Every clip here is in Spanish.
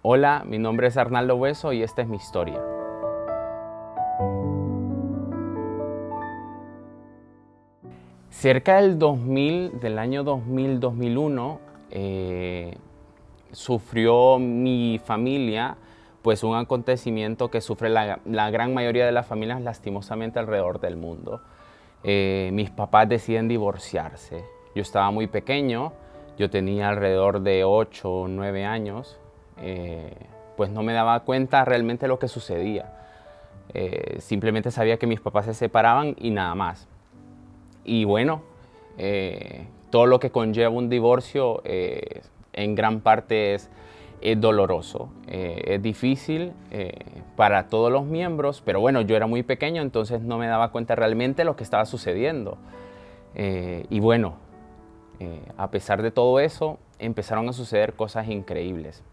Hola, mi nombre es Arnaldo Bueso y esta es mi historia. Cerca del año 2000-2001, sufrió mi familia pues un acontecimiento que sufre la gran mayoría de las familias lastimosamente alrededor del mundo. Mis papás deciden divorciarse. Yo estaba muy pequeño, yo tenía alrededor de 8 o 9 años, pues no me daba cuenta realmente de lo que sucedía. Simplemente sabía que mis papás se separaban y nada más. Y bueno, todo lo que conlleva un divorcio en gran parte es doloroso, es difícil para todos los miembros, pero bueno, yo era muy pequeño, entonces no me daba cuenta realmente de lo que estaba sucediendo. Y bueno, a pesar de todo eso, empezaron a suceder cosas increíbles.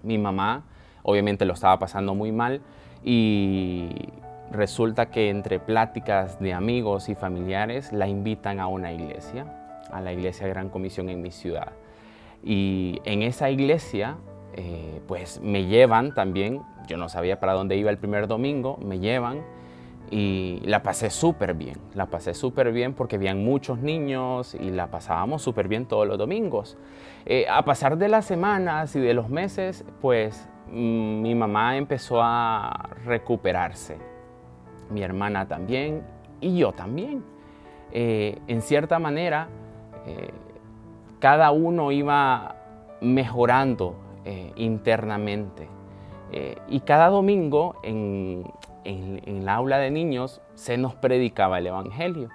Mi mamá obviamente lo estaba pasando muy mal y resulta que entre pláticas de amigos y familiares la invitan a una iglesia, a la iglesia Gran Comisión en mi ciudad. Y en esa iglesia pues me llevan también, yo no sabía para dónde iba el primer domingo, me llevan y la pasé súper bien porque habían muchos niños y la pasábamos súper bien todos los domingos. A pasar de las semanas y de los meses, pues mi mamá empezó a recuperarse, mi hermana también y yo también. En cierta manera, cada uno iba mejorando internamente. Y cada domingo en la aula de niños se nos predicaba el Evangelio,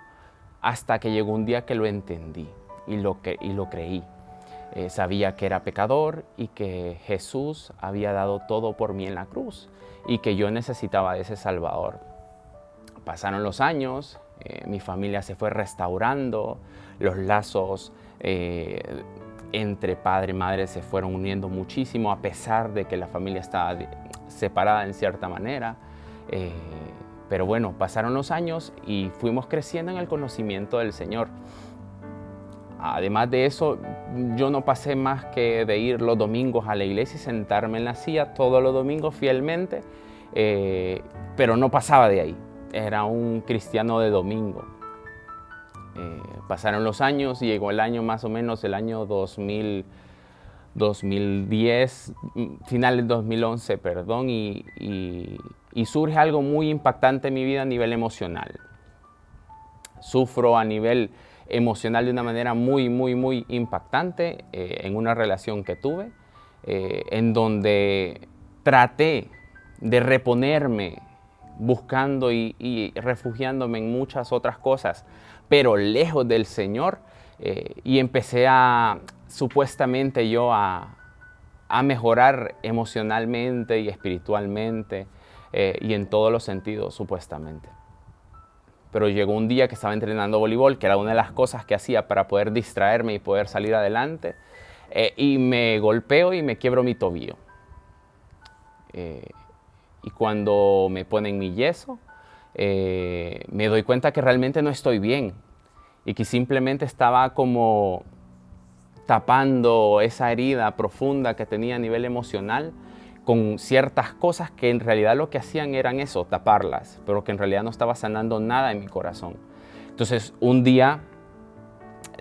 hasta que llegó un día que lo entendí y lo creí. Sabía que era pecador y que Jesús había dado todo por mí en la cruz y que yo necesitaba de ese Salvador. Pasaron los años, mi familia se fue restaurando, los lazos entre padre y madre se fueron uniendo muchísimo, a pesar de que la familia estaba separada en cierta manera. Pero bueno, pasaron los años y fuimos creciendo en el conocimiento del Señor. Además de eso, yo no pasé más que de ir los domingos a la iglesia y sentarme en la silla todos los domingos fielmente, pero no pasaba de ahí. Era un cristiano de domingo. Pasaron los años y llegó el año más o menos, el año 2010, final del 2011, perdón, y surge algo muy impactante en mi vida a nivel emocional. Sufro a nivel emocional de una manera muy impactante en una relación que tuve, en donde traté de reponerme buscando y refugiándome en muchas otras cosas, pero lejos del Señor, y empecé supuestamente yo a mejorar emocionalmente y espiritualmente y en todos los sentidos, supuestamente. Pero llegó un día que estaba entrenando voleibol, que era una de las cosas que hacía para poder distraerme y poder salir adelante, y me golpeo y me quiebro mi tobillo. Y cuando me ponen mi yeso, me doy cuenta que realmente no estoy bien y que simplemente estaba como tapando esa herida profunda que tenía a nivel emocional con ciertas cosas que en realidad lo que hacían eran eso, taparlas, pero que en realidad no estaba sanando nada en mi corazón. Entonces un día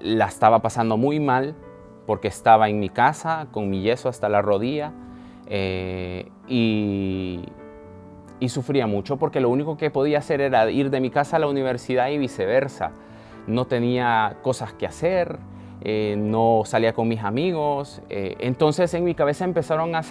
la estaba pasando muy mal porque estaba en mi casa con mi yeso hasta la rodilla y sufría mucho porque lo único que podía hacer era ir de mi casa a la universidad y viceversa. No tenía cosas que hacer, no salía con mis amigos, entonces en mi cabeza empezaron a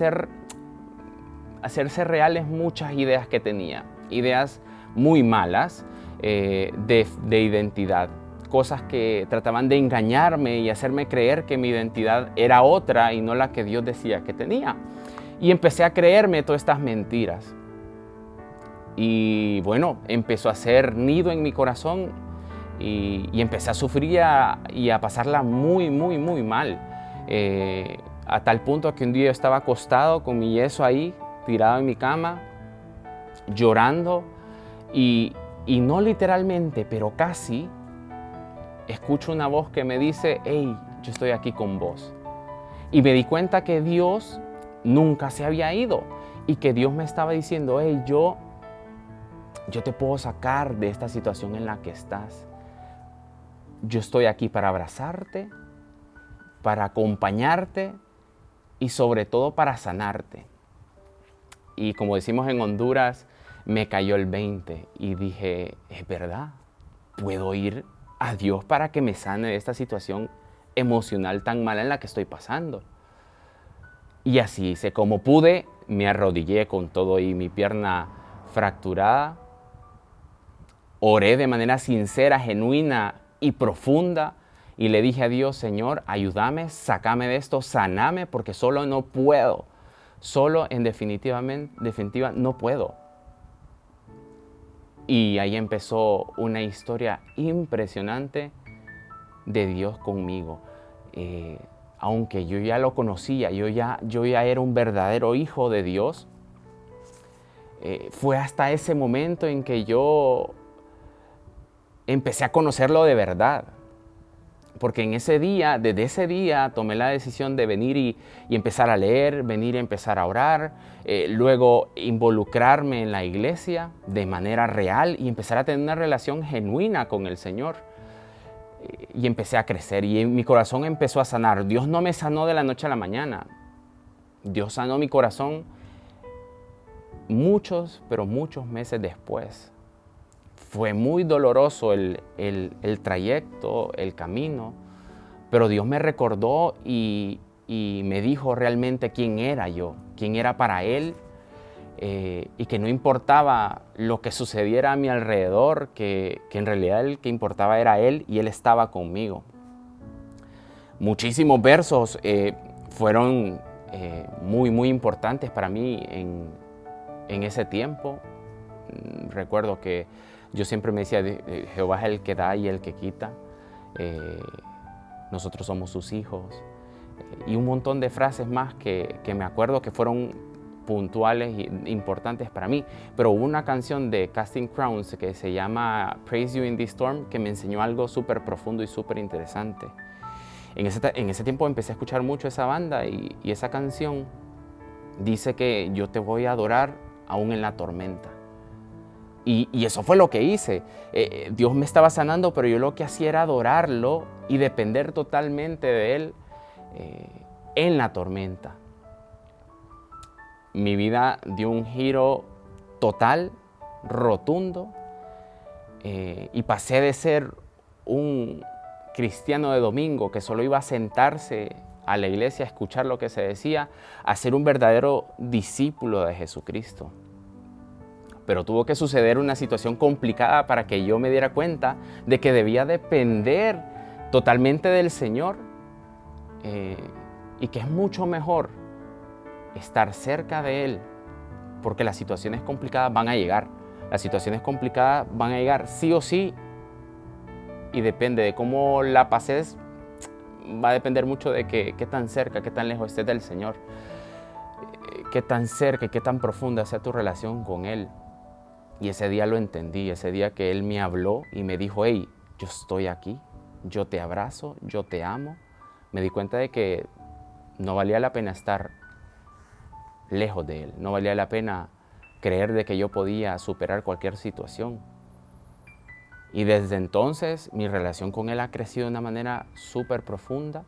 hacerse reales muchas ideas que tenía, ideas muy malas de identidad, cosas que trataban de engañarme y hacerme creer que mi identidad era otra y no la que Dios decía que tenía. Y empecé a creerme todas estas mentiras. Y bueno, empezó a hacer nido en mi corazón y empecé a sufrir y a pasarla muy mal. A tal punto que un día yo estaba acostado con mi yeso ahí, tirado en mi cama, llorando y no literalmente, pero casi, escucho una voz que me dice: hey, yo estoy aquí con vos. Y me di cuenta que Dios nunca se había ido y que Dios me estaba diciendo, hey, yo te puedo sacar de esta situación en la que estás. Yo estoy aquí para abrazarte, para acompañarte y sobre todo para sanarte. Y como decimos en Honduras, me cayó el 20 y dije, es verdad, puedo ir a Dios para que me sane de esta situación emocional tan mala en la que estoy pasando. Y así hice, como pude, me arrodillé con todo y mi pierna fracturada. Oré de manera sincera, genuina y profunda y le dije a Dios, Señor, ayúdame, sácame de esto, saname porque solo no puedo. Solo en definitiva no puedo. Y ahí empezó una historia impresionante de Dios conmigo. Aunque yo ya lo conocía, yo ya era un verdadero hijo de Dios, fue hasta ese momento en que yo empecé a conocerlo de verdad. Porque desde ese día tomé la decisión de venir y empezar a leer, venir y empezar a orar, luego involucrarme en la iglesia de manera real y empezar a tener una relación genuina con el Señor. Y empecé a crecer y mi corazón empezó a sanar. Dios no me sanó de la noche a la mañana. Dios sanó mi corazón pero muchos meses después. Fue muy doloroso el trayecto, el camino, pero Dios me recordó y me dijo realmente quién era yo, quién era para Él, y que no importaba lo que sucediera a mi alrededor, que en realidad el que importaba era Él y Él estaba conmigo. Muchísimos versos fueron muy importantes para mí en ese tiempo. Recuerdo que yo siempre me decía, Jehová es el que da y el que quita, nosotros somos sus hijos, y un montón de frases más que me acuerdo que fueron puntuales e importantes para mí. Pero hubo una canción de Casting Crowns que se llama Praise You in the Storm que me enseñó algo súper profundo y súper interesante. En ese tiempo empecé a escuchar mucho esa banda y esa canción dice que yo te voy a adorar aún en la tormenta. Y eso fue lo que hice. Dios me estaba sanando, pero yo lo que hacía era adorarlo y depender totalmente de Él en la tormenta. Mi vida dio un giro total, rotundo, y pasé de ser un cristiano de domingo que solo iba a sentarse a la iglesia a escuchar lo que se decía, a ser un verdadero discípulo de Jesucristo. Pero tuvo que suceder una situación complicada para que yo me diera cuenta de que debía depender totalmente del Señor, y que es mucho mejor estar cerca de Él, porque las situaciones complicadas van a llegar. Las situaciones complicadas van a llegar sí o sí, y depende de cómo la pases, va a depender mucho de qué tan cerca, qué tan lejos estés del Señor, qué tan cerca y qué tan profunda sea tu relación con Él. Y ese día lo entendí, ese día que Él me habló y me dijo, hey, yo estoy aquí, yo te abrazo, yo te amo. Me di cuenta de que no valía la pena estar lejos de Él, no valía la pena creer de que yo podía superar cualquier situación. Y desde entonces mi relación con Él ha crecido de una manera súper profunda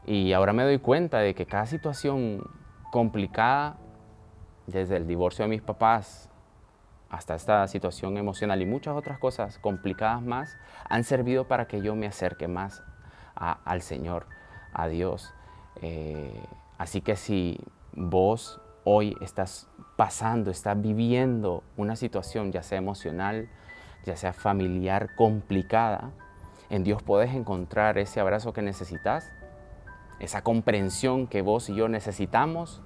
y ahora me doy cuenta de que cada situación complicada, desde el divorcio de mis papás hasta esta situación emocional y muchas otras cosas complicadas más, han servido para que yo me acerque más al Señor, a Dios. Así que si vos hoy estás viviendo una situación, ya sea emocional, ya sea familiar, complicada, en Dios puedes encontrar ese abrazo que necesitas, esa comprensión que vos y yo necesitamos.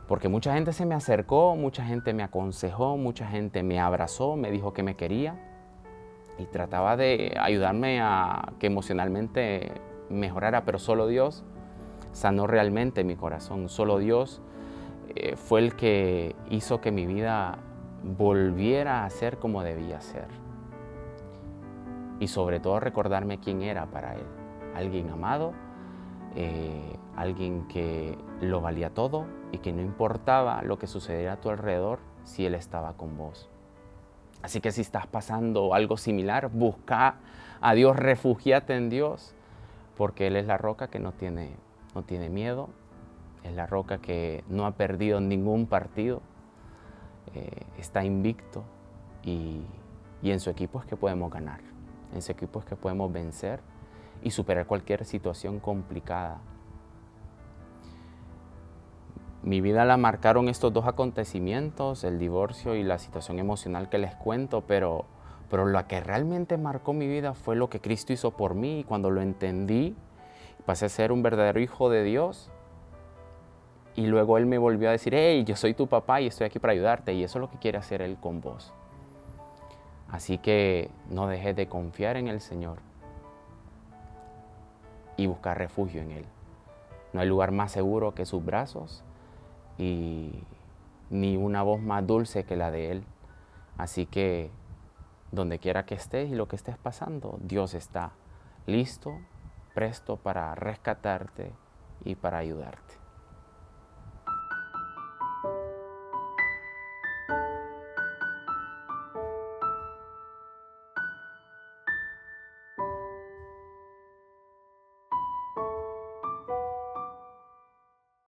Porque mucha gente se me acercó, mucha gente me aconsejó, mucha gente me abrazó, me dijo que me quería y trataba de ayudarme a que emocionalmente mejorara, pero solo Dios sanó realmente mi corazón. Solo Dios fue el que hizo que mi vida volviera a ser como debía ser. Y sobre todo recordarme quién era para Él. Alguien amado, alguien que lo valía todo y que no importaba lo que sucediera a tu alrededor si Él estaba con vos. Así que si estás pasando algo similar, busca a Dios, refúgiate en Dios, porque Él es la roca que no tiene miedo, es la roca que no ha perdido ningún partido, está invicto y en su equipo es que podemos ganar, en su equipo es que podemos vencer y superar cualquier situación complicada. Mi vida la marcaron estos dos acontecimientos, el divorcio y la situación emocional que les cuento, pero lo que realmente marcó mi vida fue lo que Cristo hizo por mí, y cuando lo entendí, pasé a ser un verdadero hijo de Dios. Y luego Él me volvió a decir, hey, yo soy tu papá y estoy aquí para ayudarte, y eso es lo que quiere hacer Él con vos. Así que no dejes de confiar en el Señor y buscar refugio en Él. No hay lugar más seguro que sus brazos y ni una voz más dulce que la de Él. Así que donde quiera que estés y lo que estés pasando, Dios está listo, presto para rescatarte y para ayudarte.